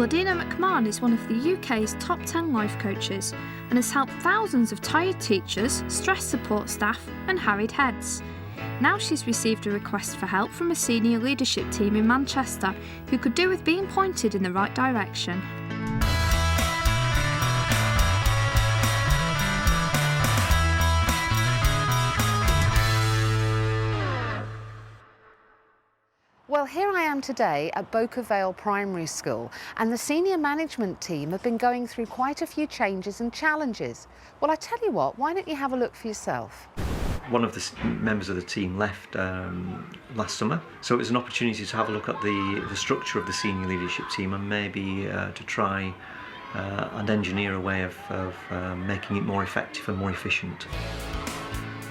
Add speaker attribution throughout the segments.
Speaker 1: Claudina McMahon is one of the UK's top 10 life coaches and has helped thousands of tired teachers, stress support staff and harried heads. Now she's received a request for help from a senior leadership team in Manchester who could do with being pointed in the right direction.
Speaker 2: Well, here I am today at Boker Vale Primary School, and the senior management team have been going through quite a few changes and challenges. Well, I tell you what, why don't you have a look for yourself?
Speaker 3: One of the members of the team left last summer, so it was an opportunity to have a look at the structure of the senior leadership team and maybe to try and engineer a way of making it more effective and more efficient.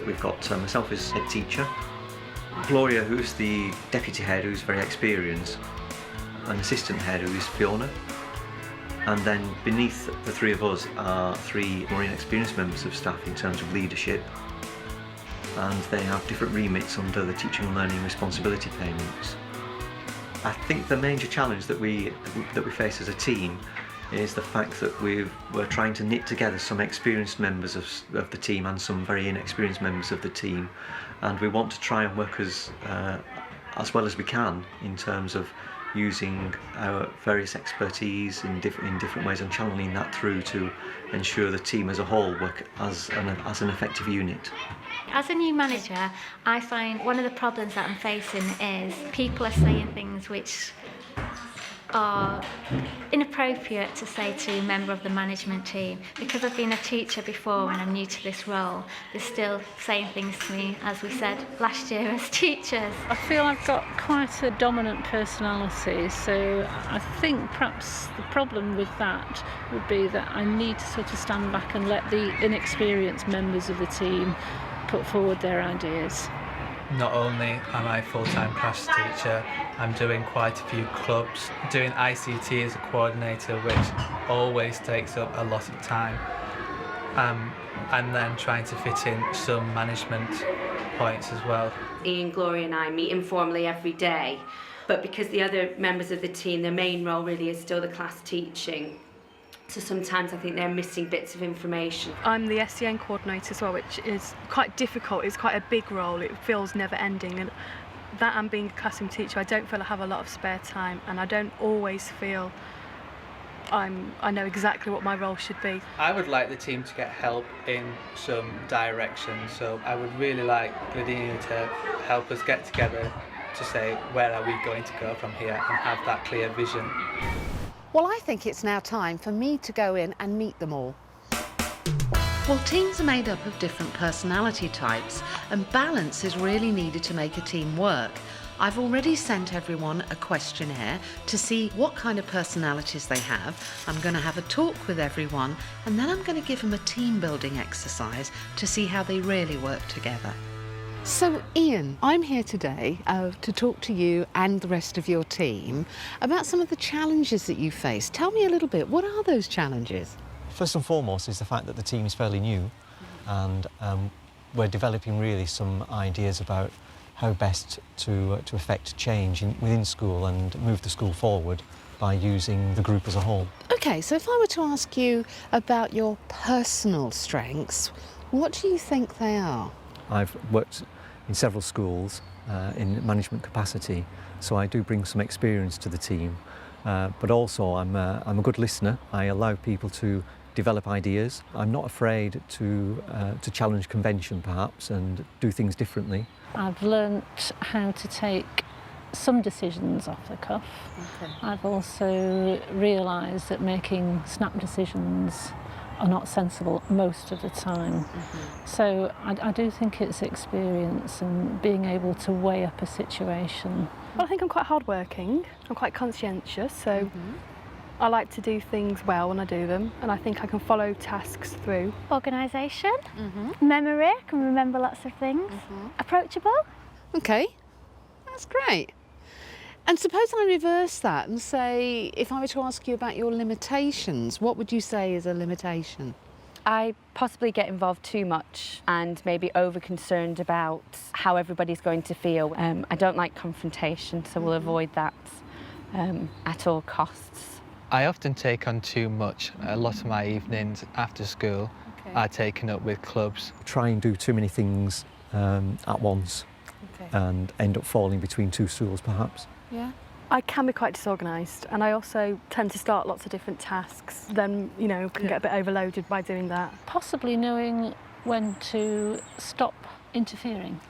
Speaker 3: We've got myself as head teacher, Gloria, who's the deputy head, who's very experienced, an assistant head, who is Fiona, and then beneath the three of us are three more inexperienced members of staff in terms of leadership, and they have different remits under the teaching and learning responsibility payments. I think the major challenge that we face as a team is the fact that we're trying to knit together some experienced members of the team and some very inexperienced members of the team, and we want to try and work as well as we can in terms of using our various expertise in different ways and channeling that through to ensure the team as a whole work as an effective unit.
Speaker 4: As a new manager, I find one of the problems that I'm facing is people are saying things which are inappropriate to say to a member of the management team. Because I've been a teacher before and I'm new to this role, they're still saying things to me, as we said last year, as teachers.
Speaker 5: I feel I've got quite a dominant personality, so I think perhaps the problem with that would be that I need to sort of stand back and let the inexperienced members of the team put forward their ideas.
Speaker 6: Not only am I a full-time class teacher, I'm doing quite a few clubs, doing ICT as a coordinator, which always takes up a lot of time, and then trying to fit in some management points as well.
Speaker 7: Ian, Gloria and I meet informally every day, but because the other members of the team, their main role really is still the class teaching. So sometimes I think they're missing bits of information.
Speaker 8: I'm the SEN coordinator as well, which is quite difficult. It's quite a big role. It feels never ending, and that and being a classroom teacher, I don't feel I have a lot of spare time, and I don't always feel I know exactly what my role should be.
Speaker 6: I would like the team to get help in some direction, so I would really like Gladini to help us get together to say where are we going to go from here and have that clear vision.
Speaker 2: Well, I think it's now time for me to go in and meet them all. Well, teams are made up of different personality types, and balance is really needed to make a team work. I've already sent everyone a questionnaire to see what kind of personalities they have. I'm going to have a talk with everyone, and then I'm going to give them a team building exercise to see how they really work together. So, Ian, I'm here today to talk to you and the rest of your team about some of the challenges that you face. Tell me a little bit, what are those challenges?
Speaker 9: First and foremost is the fact that the team is fairly new, and we're developing really some ideas about how best to affect change within school and move the school forward by using the group as a whole. OK, so if I were to ask you about your personal strengths, what do you think they are? I've worked in several schools in management capacity, so I do bring some experience to the team, but also I'm a good listener. I allow people to develop ideas. I'm not afraid to challenge convention perhaps and do things differently.
Speaker 5: I've learnt how to take some decisions off the cuff. Okay. I've also realised that making snap decisions are not sensible most of the time. Mm-hmm. So I do think it's experience and being able to weigh up a situation.
Speaker 8: Well, I think I'm quite hardworking. I'm quite conscientious, so I like to do things well when I do them, and I think I can follow tasks through.
Speaker 4: Organisation, memory, I can remember lots of things, approachable.
Speaker 2: OK, that's great. And suppose I reverse that and say, if I were to ask you about your limitations, what would you say is a limitation?
Speaker 10: I possibly get involved too much and maybe over-concerned about how everybody's going to feel. I don't like confrontation, so we'll avoid that at all costs.
Speaker 6: I often take on too much. A lot of my evenings after school are taken up with clubs.
Speaker 9: Try and do too many things at once and end up falling between two stools perhaps.
Speaker 1: Yeah.
Speaker 8: I can be quite disorganised, and I also tend to start lots of different tasks, then, you know, can get a bit overloaded by doing that.
Speaker 5: Possibly knowing when to stop interfering.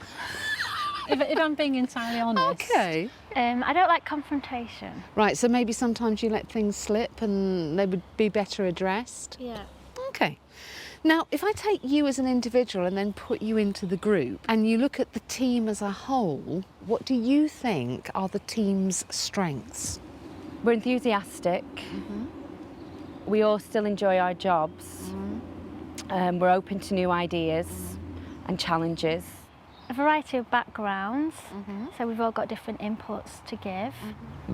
Speaker 5: if I'm being entirely honest.
Speaker 2: Okay.
Speaker 4: I don't like confrontation.
Speaker 2: Right, so maybe sometimes you let things slip and they would be better addressed?
Speaker 4: Yeah.
Speaker 2: Okay. Now, if I take you as an individual and then put you into the group and you look at the team as a whole, what do you think are the team's strengths?
Speaker 10: We're enthusiastic. We all still enjoy our jobs. We're open to new ideas and challenges.
Speaker 4: A variety of backgrounds, so we've all got different inputs to give.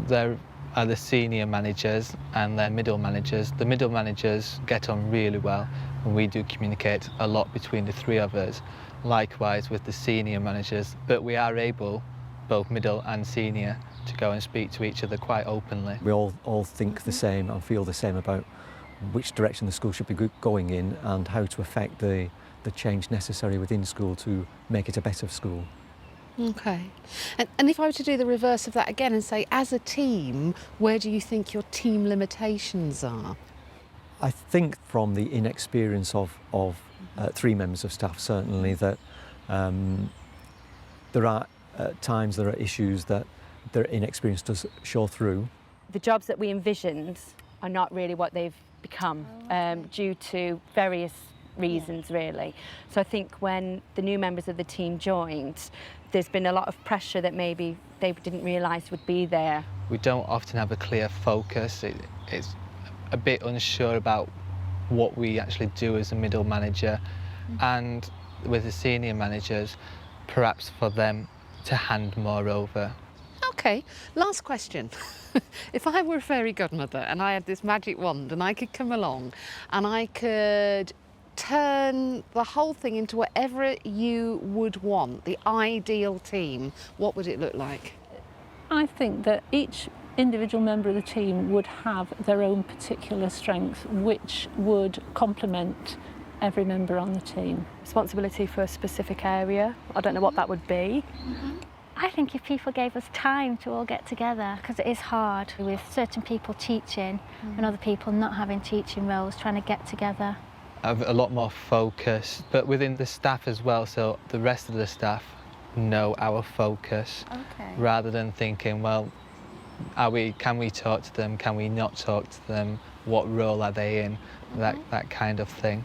Speaker 6: There are the senior managers and their middle managers. The middle managers get on really well, and we do communicate a lot between the three of us. Likewise with the senior managers, but we are able, both middle and senior, to go and speak to each other quite openly.
Speaker 9: We all think the same and feel the same about which direction the school should be going in and how to affect the change necessary within school to make it a better school.
Speaker 2: Okay. And if I were to do the reverse of that again and say, as a team, where do you think your team limitations are?
Speaker 9: I think from the inexperience of three members of staff, certainly, that there are times there are issues that their inexperience does show through.
Speaker 10: The jobs that we envisioned are not really what they've become due to various reasons, really. So I think when the new members of the team joined, there's been a lot of pressure that maybe they didn't realise would be there.
Speaker 6: We don't often have a clear focus. It's a bit unsure about what we actually do as a middle manager, and with the senior managers, perhaps for them to hand more over.
Speaker 2: Okay, last question. If I were a fairy godmother and I had this magic wand and I could come along and I could turn the whole thing into whatever you would want, the ideal team, what would it look like?
Speaker 5: I think that each individual member of the team would have their own particular strength, which would complement every member on the team.
Speaker 8: Responsibility for a specific area. I don't know what that would be.
Speaker 4: I think if people gave us time to all get together, because it is hard with certain people teaching and other people not having teaching roles, trying to get together.
Speaker 6: Have a lot more focus, but within the staff as well, so the rest of the staff know our focus, rather than thinking, well, can we talk to them, can we not talk to them, what role are they in, that kind of thing.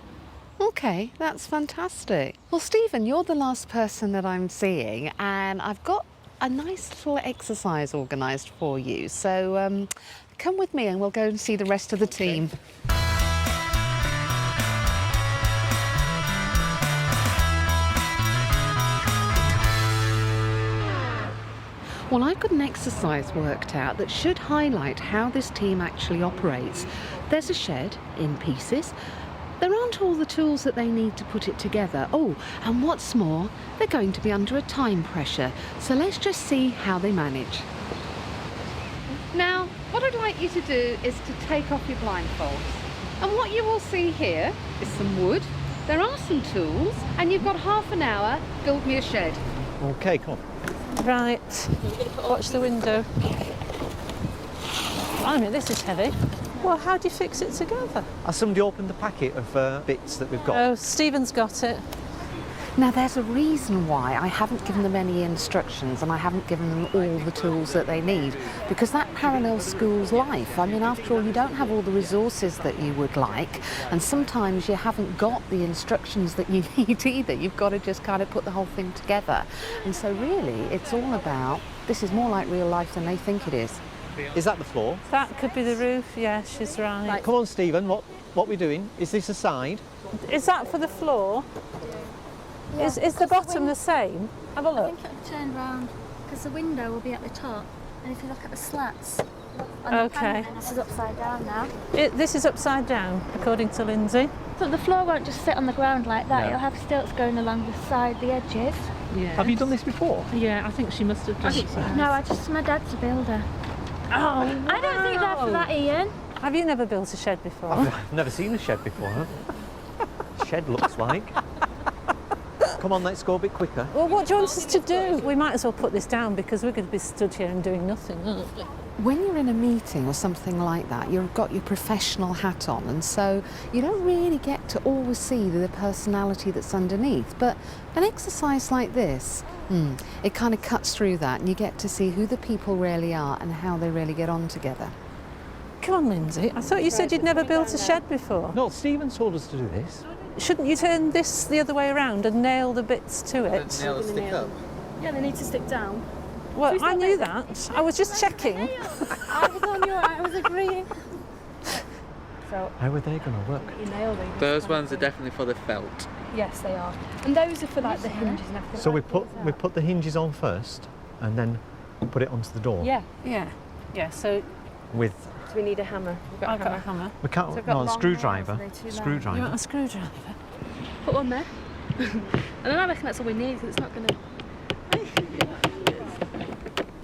Speaker 2: Okay, that's fantastic. Well, Stephen, you're the last person that I'm seeing, and I've got a nice little exercise organised for you. So come with me and we'll go and see the rest of the team. Well, I've got an exercise worked out that should highlight how this team actually operates. There's a shed in pieces. There aren't all the tools that they need to put it together. Oh, and what's more, they're going to be under a time pressure. So let's just see how they manage. Now, what I'd like you to do is to take off your blindfolds. And what you will see here is some wood. There are some tools, and you've got half an hour. Build me a shed.
Speaker 9: Okay, come on.
Speaker 5: Right, watch the window. Blimey, this is heavy. Well, how do you fix it together?
Speaker 9: Has somebody opened the packet of bits that we've got?
Speaker 5: Oh, Stephen's got it.
Speaker 2: Now, there's a reason why I haven't given them any instructions and I haven't given them all the tools that they need, because that parallels school's life. I mean, after all, you don't have all the resources that you would like, and sometimes you haven't got the instructions that you need either. You've got to just kind of put the whole thing together. And so really, it's all about, this is more like real life than they think it is.
Speaker 9: Is that the floor?
Speaker 5: That could be the roof, yeah, she's right.
Speaker 9: Come on, Stephen, what are we doing? Is this a side?
Speaker 5: Is that for the floor? Yeah. Is the bottom the same? Have a look.
Speaker 4: I think it'll turn round, because the window will be at the top, and if you look at the slats on the panel, this is upside down now.
Speaker 5: This is upside down, according to Lindsay.
Speaker 4: So the floor won't just sit on the ground like that,
Speaker 9: No.
Speaker 4: it'll have stilts going along the side, the edges.
Speaker 5: Yeah.
Speaker 9: Have you done this before?
Speaker 5: Yeah, I think she must have done it.
Speaker 4: No, my dad's a builder.
Speaker 5: Oh,
Speaker 4: I don't think that's for that, Ian.
Speaker 5: Have you never built a shed before?
Speaker 9: I've never seen a shed before, huh? Shed looks like. Come on, let's go a bit quicker.
Speaker 5: Well, what do you want us to do? We might as well put this down because we're going to be stood here and doing nothing, aren't we?
Speaker 2: When you're in a meeting or something like that, you've got your professional hat on, and so you don't really get to always see the personality that's underneath. But an exercise like this, it kind of cuts through that, and you get to see who the people really are and how they really get on together.
Speaker 5: Come on, Lindsay. I thought you said you'd never built a shed before.
Speaker 9: No, Stephen told us to do this.
Speaker 5: Shouldn't you turn this the other way around and nail the bits to it?
Speaker 6: Nail the stick up.
Speaker 8: Yeah, they need to stick down.
Speaker 5: Well, I knew that. I was just checking.
Speaker 8: I was agreeing. So
Speaker 9: How are they going to work?
Speaker 8: you nailed it.
Speaker 6: Those ones are definitely for the felt.
Speaker 8: Yes, they are. And those are for like the hinges and everything.
Speaker 9: So we put the hinges on first, and then put it onto the door.
Speaker 8: Yeah.
Speaker 5: Yeah, so
Speaker 9: With
Speaker 10: Do we need a hammer? We've
Speaker 5: I've got a hammer.
Speaker 9: we can't.
Speaker 8: So we've got
Speaker 9: No, a
Speaker 8: long
Speaker 9: screwdriver.
Speaker 8: nails, are they too long?
Speaker 5: You
Speaker 9: Screwdriver.
Speaker 5: want a screwdriver?
Speaker 8: Put one there. And then I reckon that's all we need because it's not going to.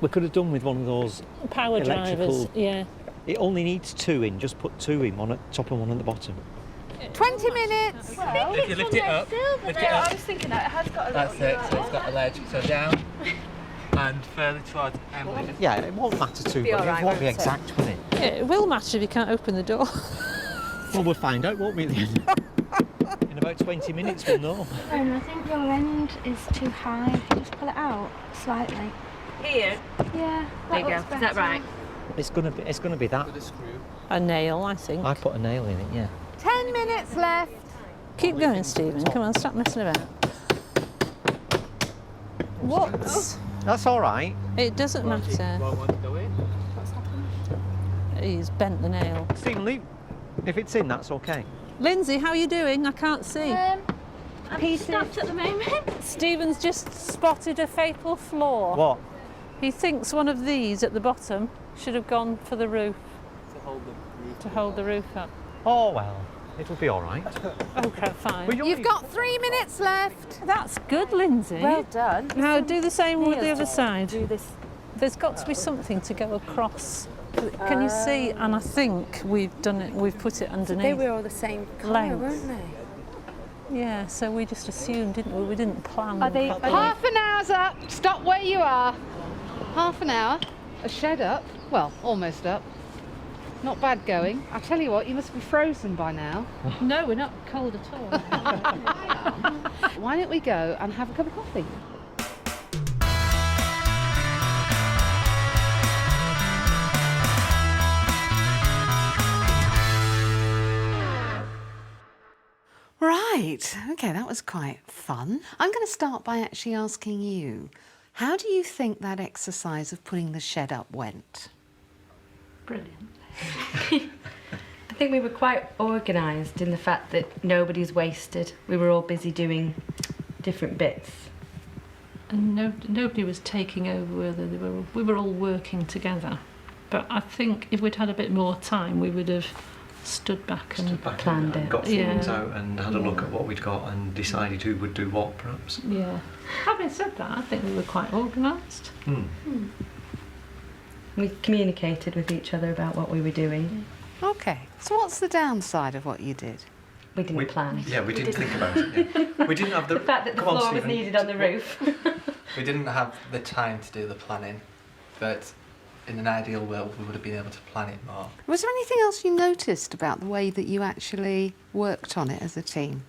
Speaker 9: We could have done with one of those.
Speaker 5: Power drivers,
Speaker 9: Electrical.
Speaker 5: yeah.
Speaker 9: It only needs 2 in. Just put 2 in, one at the top and one at the bottom.
Speaker 2: 20 minutes!
Speaker 6: If you lift it up, lift it
Speaker 8: I
Speaker 6: up.
Speaker 8: was thinking that it has got a
Speaker 6: That's
Speaker 8: little.
Speaker 6: it. So it's got a ledge. So down and further towards Emily.
Speaker 9: Yeah, it won't matter too
Speaker 10: Be
Speaker 9: much.
Speaker 10: all right,
Speaker 9: It won't be
Speaker 10: won't it?
Speaker 9: exact, will it?
Speaker 5: Yeah, it will matter if you can't open the door.
Speaker 9: Well, we'll find out, won't we? In about 20 minutes, we'll know.
Speaker 1: I think your end is too high. If you just pull it out slightly.
Speaker 10: Here.
Speaker 1: Yeah.
Speaker 10: There you go. Is that right?
Speaker 9: It's gonna be that.
Speaker 6: With a screw.
Speaker 5: A nail, I think.
Speaker 9: I put a nail in it. Yeah.
Speaker 2: 10 minutes left.
Speaker 5: Keep going, Stephen. Come on, stop messing about. What?
Speaker 9: That's all right.
Speaker 5: It doesn't matter.
Speaker 6: Well, one to go in.
Speaker 5: He's bent the nail.
Speaker 9: Stephen, leave. If it's in, that's okay.
Speaker 5: Lindsay, how are you doing? I can't see.
Speaker 1: I'm stopped at the moment.
Speaker 5: Stephen's just spotted a fatal flaw.
Speaker 9: What?
Speaker 5: He thinks one of these at the bottom should have gone for the roof, to hold the roof up.
Speaker 9: Oh well, it'll be all right.
Speaker 5: Okay, fine.
Speaker 9: Well,
Speaker 2: You've got 3 minutes left.
Speaker 5: That's good, Lindsay.
Speaker 10: Well done.
Speaker 5: Now do the same with the
Speaker 10: Nails
Speaker 5: other
Speaker 10: to
Speaker 5: side.
Speaker 10: Do this.
Speaker 5: There's got to be something to go across. Can you see? And I think we've done it. We've put it underneath.
Speaker 10: They were all the same colour,
Speaker 5: Length.
Speaker 10: weren't they?
Speaker 5: Yeah. So we just assumed, didn't we? We didn't plan.
Speaker 8: Are they-
Speaker 5: properly.
Speaker 2: Half an hour's up. Stop where you are. Half an hour. A shed up. Well, almost up. Not bad going. I tell you what, you must be frozen by now.
Speaker 5: No, we're not cold at all.
Speaker 2: Why don't we go and have a cup of coffee? Right, okay, that was quite fun. I'm going to start by actually asking you, how do you think that exercise of putting the shed up went?
Speaker 5: Brilliant.
Speaker 7: I think we were quite organised in the fact that nobody's wasted. We were all busy doing different bits.
Speaker 5: And nobody was taking over, whether we were all working together. But I think if we'd had a bit more time, we would have stood back and
Speaker 7: Planned it.
Speaker 3: Got
Speaker 5: Yeah.
Speaker 3: things out and had a look at what we'd got and decided who would do what, perhaps.
Speaker 5: yeah. Having said that, I think we were quite organised.
Speaker 7: We communicated with each other about what we were doing.
Speaker 2: Okay, so what's the downside of what you did?
Speaker 7: We didn't plan.
Speaker 3: Yeah, we didn't think about it. Yeah. We didn't have the.
Speaker 7: The fact that the
Speaker 3: Come on,
Speaker 7: floor was
Speaker 3: Stephen.
Speaker 7: needed on the roof.
Speaker 6: We didn't have the time to do the planning, but in an ideal world, we would have been able to plan it more.
Speaker 2: Was there anything else you noticed about the way that you actually worked on it as a team?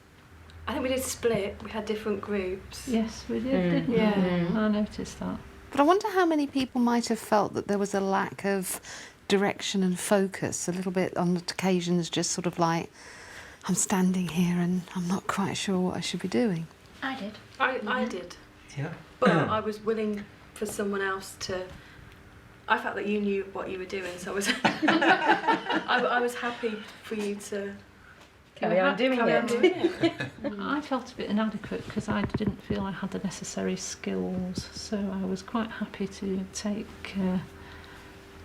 Speaker 8: I think we did split. We had different groups.
Speaker 5: Yes, we did, didn't we?
Speaker 8: Yeah.
Speaker 5: I noticed that.
Speaker 2: But I wonder how many people might have felt that there was a lack of direction and focus, a little bit on occasions just sort of like, I'm standing here and I'm not quite sure what I should be doing.
Speaker 1: I did.
Speaker 8: I did.
Speaker 3: Yeah.
Speaker 8: But I was willing for someone else to. I felt that you knew what you were doing, so I was. I was happy for you to
Speaker 7: Carry on doing it.
Speaker 5: I felt a bit inadequate because I didn't feel I had the necessary skills, so I was quite happy to take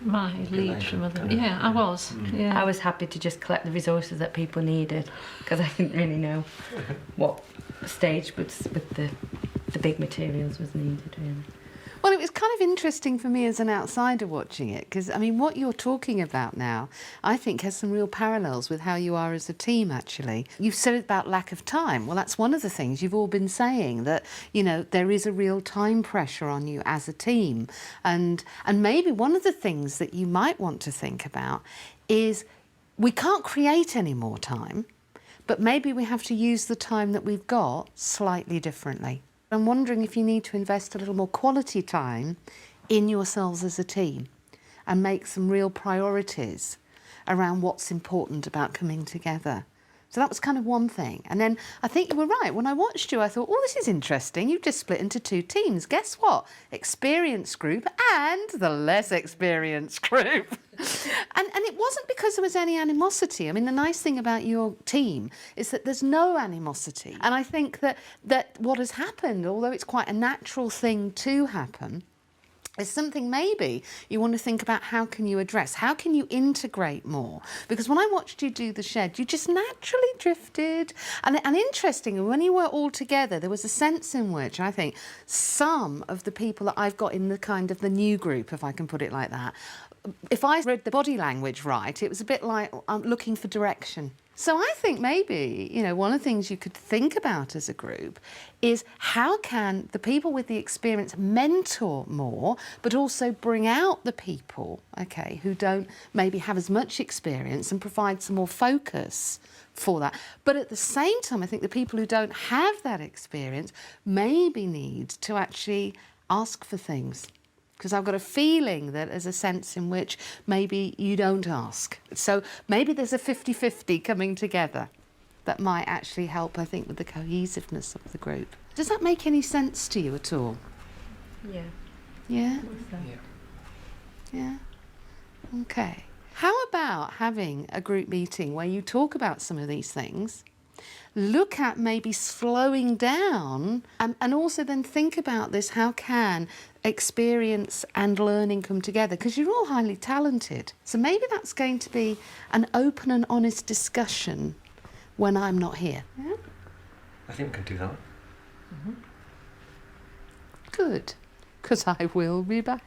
Speaker 5: my lead from other. Yeah, I was. Yeah.
Speaker 7: I was happy to just collect the resources that people needed because I didn't really know what stage with the big materials was needed, really.
Speaker 2: Well, it was kind of interesting for me as an outsider watching it, because, I mean, what you're talking about now, I think has some real parallels with how you are as a team, actually. You've said about lack of time. Well, that's one of the things you've all been saying, that, you know, there is a real time pressure on you as a team. And maybe one of the things that you might want to think about is we can't create any more time, but maybe we have to use the time that we've got slightly differently. I'm wondering if you need to invest a little more quality time in yourselves as a team and make some real priorities around what's important about coming together. So that was kind of one thing. And then I think you were right. When I watched you, I thought, oh, this is interesting. You've just split into 2 teams. Guess what? Experienced group and the less experienced group. And it wasn't because there was any animosity. I mean, the nice thing about your team is that there's no animosity. And I think that what has happened, although it's quite a natural thing to happen, is something maybe you want to think about. How can you address? How can you integrate more? Because when I watched you do the shed, you just naturally drifted. And interestingly, when you were all together, there was a sense in which I think some of the people that I've got in the kind of the new group, if I can put it like that, if I read the body language right, it was a bit like I'm looking for direction. So I think maybe, you know, one of the things you could think about as a group is how can the people with the experience mentor more, but also bring out the people, okay, who don't maybe have as much experience and provide some more focus for that. But at the same time, I think the people who don't have that experience maybe need to actually ask for things. Because I've got a feeling that there's a sense in which maybe you don't ask. So maybe there's a 50-50 coming together that might actually help, I think, with the cohesiveness of the group. Does that make any sense to you at all?
Speaker 10: Yeah.
Speaker 2: Yeah?
Speaker 6: Yeah.
Speaker 2: Yeah? Okay. How about having a group meeting where you talk about some of these things, look at maybe slowing down, and also then think about this, how can experience and learning come together? Because you're all highly talented. So maybe that's going to be an open and honest discussion when I'm not here. Yeah?
Speaker 3: I think we can do that.
Speaker 2: Mm-hmm. Good, because I will be back.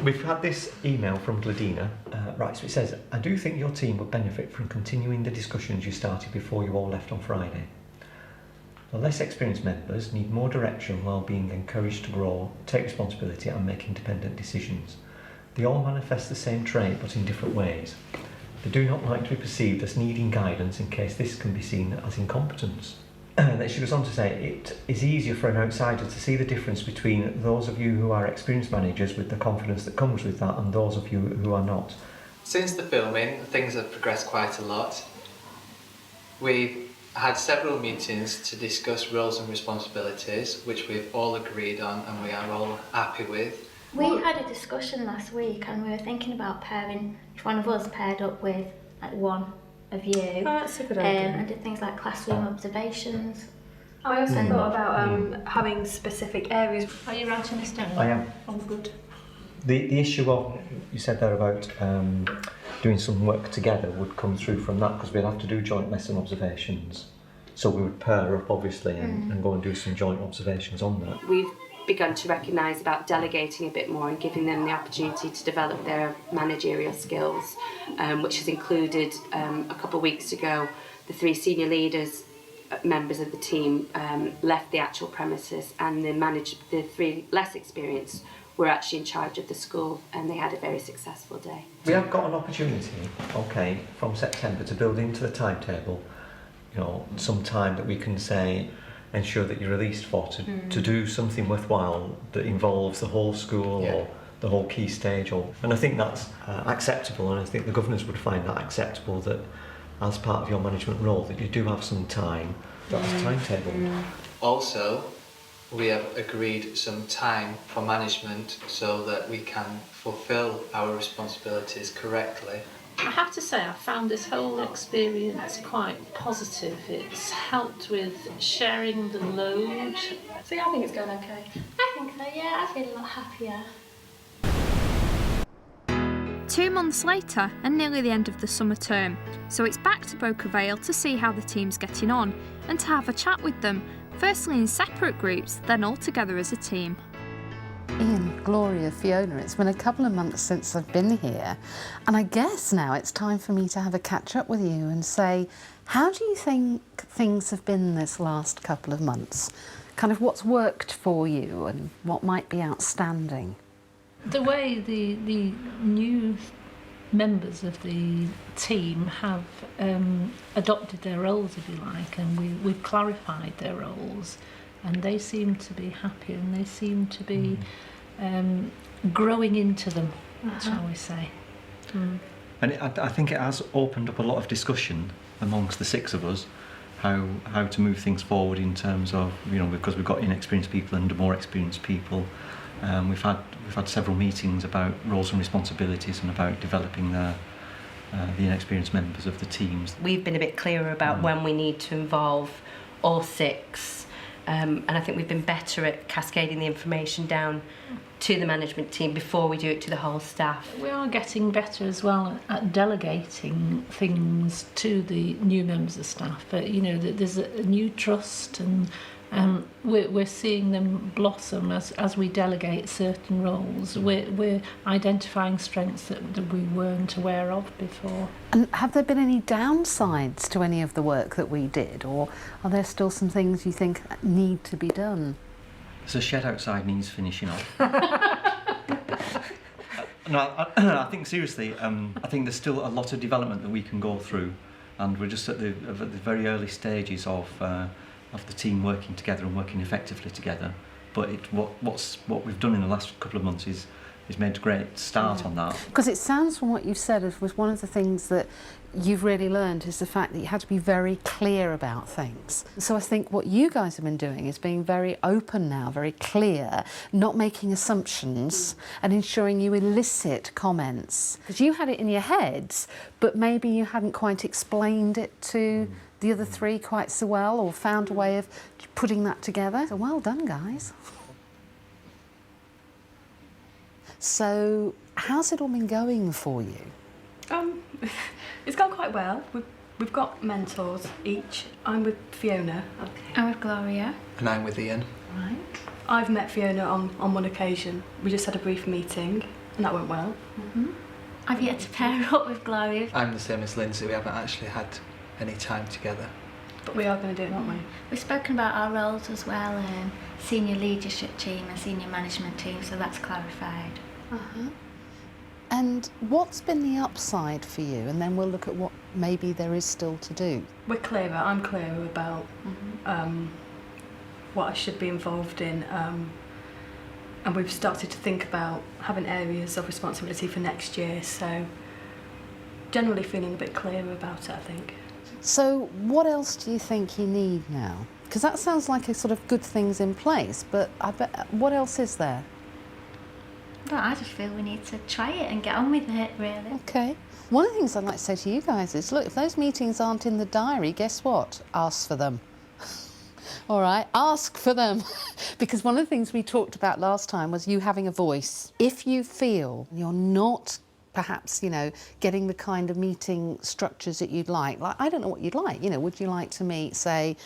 Speaker 3: We've had this email from Gladina. Right, so it says, I do think your team would benefit from continuing the discussions you started before you all left on Friday. The less experienced members need more direction while being encouraged to grow, take responsibility and make independent decisions. They all manifest the same trait but in different ways. They do not like to be perceived as needing guidance in case this can be seen as incompetence. She goes on to say, it is easier for an outsider to see the difference between those of you who are experienced managers with the confidence that comes with that and those of you who are not.
Speaker 6: Since the filming, things have progressed quite a lot. We've had several meetings to discuss roles and responsibilities, which we've all agreed on and we are all happy with.
Speaker 4: We had a discussion last week and we were thinking about pairing, if one of us paired up with like one of you.
Speaker 11: Oh, that's a good idea.
Speaker 4: And did things like classroom observations.
Speaker 8: I also thought about having specific areas.
Speaker 5: Are you writing this down?
Speaker 3: I am.
Speaker 5: Oh, good.
Speaker 3: The issue of, you said there about doing some work together would come through from that, because we'll have to do joint lesson observations. So we would pair up, obviously, and go and do some joint observations on that.
Speaker 7: We've begun to recognise about delegating a bit more and giving them the opportunity to develop their managerial skills, which has included a couple of weeks ago the 3 senior leaders, members of the team, left the actual premises, and the 3 less experienced were actually in charge of the school, and they had a very successful day.
Speaker 3: We have got an opportunity, okay, from September to build into the timetable, you know, some time that we can say, ensure that you're released for to do something worthwhile that involves the whole school or the whole key stage. And I think that's acceptable, and I think the governors would find that acceptable, that as part of your management role that you do have some time, that's a timetable.
Speaker 6: Also, we have agreed some time for management so that we can fulfil our responsibilities correctly.
Speaker 5: I have to say, I found this whole experience quite positive. It's helped with sharing the load.
Speaker 8: So yeah, I think it's going okay.
Speaker 4: I think so, yeah, I feel a lot happier.
Speaker 1: 2 months later and nearly the end of the summer term, so it's back to Boca Vale to see how the team's getting on and to have a chat with them, firstly in separate groups, then all together as a team.
Speaker 2: Ian, Gloria, Fiona, it's been a couple of months since I've been here, and I guess now it's time for me to have a catch up with you and say, how do you think things have been this last couple of months? Kind of what's worked for you and what might be outstanding?
Speaker 5: The way the new members of the team have adopted their roles, if you like, and we've clarified their roles, and they seem to be happy and they seem to be growing into them, shall we say.
Speaker 3: And I think it has opened up a lot of discussion amongst the 6 of us, how to move things forward in terms of, because we've got inexperienced people and more experienced people. We've had several meetings about roles and responsibilities and about developing the inexperienced members of the teams.
Speaker 11: We've been a bit clearer about when we need to involve all 6, and I think we've been better at cascading the information down to the management team before we do it to the whole staff.
Speaker 5: We are getting better as well at delegating things to the new members of staff. But there's a new trust, and we're seeing them blossom as we delegate certain roles. We're identifying strengths that we weren't aware of before.
Speaker 2: And have there been any downsides to any of the work that we did, or are there still some things you think need to be done?
Speaker 3: So the shed outside needs finishing off. No, I think seriously, I think there's still a lot of development that we can go through, and we're just at the very early stages of the team working together and working effectively together. But what we've done in the last couple of months is made a great start on that.
Speaker 2: Because it sounds from what you've said was one of the things that you've really learned is the fact that you had to be very clear about things. So I think what you guys have been doing is being very open now, very clear, not making assumptions, and ensuring you elicit comments. Because you had it in your heads, but maybe you hadn't quite explained it to the other 3 quite so well, or found a way of putting that together. So well done, guys. So how's it all been going for you?
Speaker 8: It's gone quite well. We've got mentors each. I'm with Fiona.
Speaker 4: Okay. I'm with Gloria.
Speaker 6: And I'm with Ian.
Speaker 8: Right. I've met Fiona on one occasion. We just had a brief meeting and that went well.
Speaker 4: I've yet to pair up with Gloria.
Speaker 6: I'm the same as Lindsay. We haven't actually had any time together.
Speaker 8: But we are going to do it, aren't we?
Speaker 4: We've spoken about our roles as well, senior leadership team and senior management team, so that's clarified.
Speaker 2: And what's been the upside for you? And then we'll look at what maybe there is still to do.
Speaker 8: We're clearer. I'm clearer about what I should be involved in. And we've started to think about having areas of responsibility for next year. So generally feeling a bit clearer about it, I think.
Speaker 2: So what else do you think you need now? Because that sounds like a sort of good things in place, but I bet, what else is there?
Speaker 4: Well, I just feel we need to try it and get on with it, really.
Speaker 2: Okay. One of the things I'd like to say to you guys is, look, if those meetings aren't in the diary, guess what? Ask for them. All right, ask for them. Because one of the things we talked about last time was you having a voice. If you feel you're not perhaps, getting the kind of meeting structures that you'd like, I don't know what you'd like, would you like to meet, say,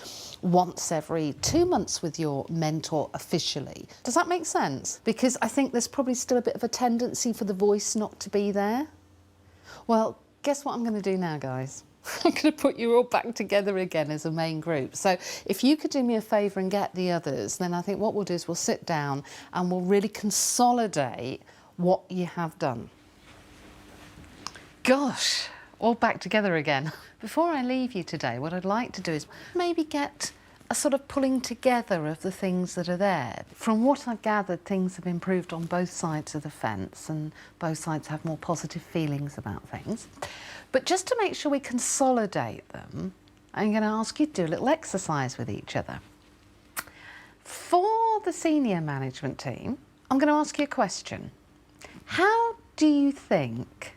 Speaker 2: once every 2 months with your mentor officially? Does that make sense? Because I think there's probably still a bit of a tendency for the voice not to be there. Well, guess what I'm going to do now, guys? I'm going to put you all back together again as a main group. So if you could do me a favour and get the others, then I think what we'll do is we'll sit down and we'll really consolidate what you have done. Gosh, all back together again. Before I leave you today, what I'd like to do is maybe get a sort of pulling together of the things that are there. From what I've gathered, things have improved on both sides of the fence and both sides have more positive feelings about things. But just to make sure we consolidate them, I'm going to ask you to do a little exercise with each other. For the senior management team, I'm going to ask you a question. How do you think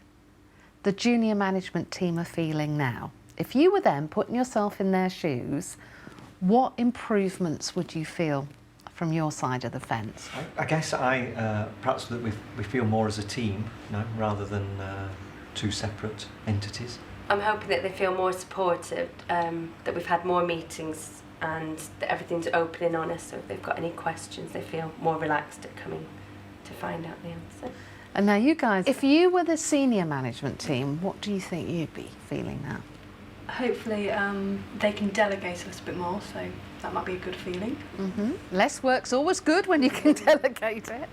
Speaker 2: the junior management team are feeling now? If you were them, putting yourself in their shoes, what improvements would you feel from your side of the fence?
Speaker 3: I guess perhaps that we feel more as a team, rather than 2 separate entities.
Speaker 11: I'm hoping that they feel more supported, that we've had more meetings and that everything's open and honest, so if they've got any questions they feel more relaxed at coming to find out the answer.
Speaker 2: And now you guys, if you were the senior management team, what do you think you'd be feeling now?
Speaker 8: Hopefully they can delegate a little bit more, so that might be a good feeling.
Speaker 2: Less work's always good when you can delegate it.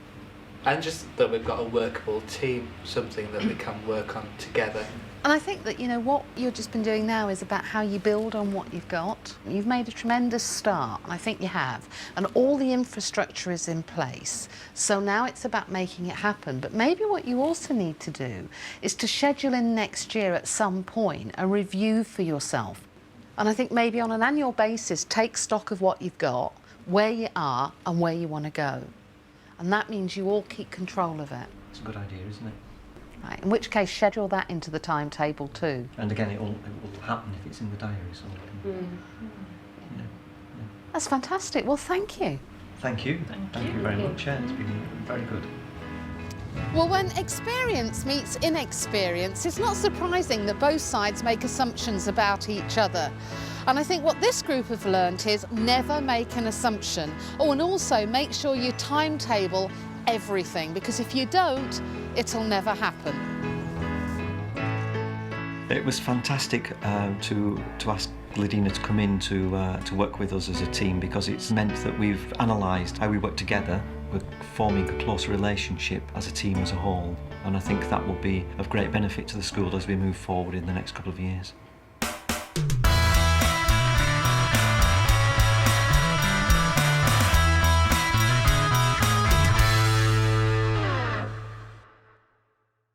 Speaker 12: And just that we've got a workable team, something that we can work on together.
Speaker 2: And I think that, you know, what you've just been doing now is about how you build on what you've got. You've made a tremendous start, and I think you have. And all the infrastructure is in place. So now it's about making it happen. But maybe what you also need to do is to schedule in next year at some point a review for yourself. And I think maybe on an annual basis, take stock of what you've got, where you are and where you want to go. And that means you all keep control of it.
Speaker 3: It's a good idea, isn't it?
Speaker 2: Right, in which case, schedule that into the timetable too.
Speaker 3: And again, it will happen if it's in the diary. So
Speaker 2: That's fantastic. Well, thank you.
Speaker 3: Thank you. Thank you very much. Yeah, it's been very good.
Speaker 2: Well, when experience meets inexperience, it's not surprising that both sides make assumptions about each other. And I think what this group have learnt is never make an assumption. Oh, and also make sure you timetable everything, because if you don't, it'll never happen.
Speaker 3: It was fantastic to ask Gladina to come in to work with us as a team, because it's meant that we've analysed how we work together. We're forming a closer relationship as a team as a whole, and I think that will be of great benefit to the school as we move forward in the next couple of years.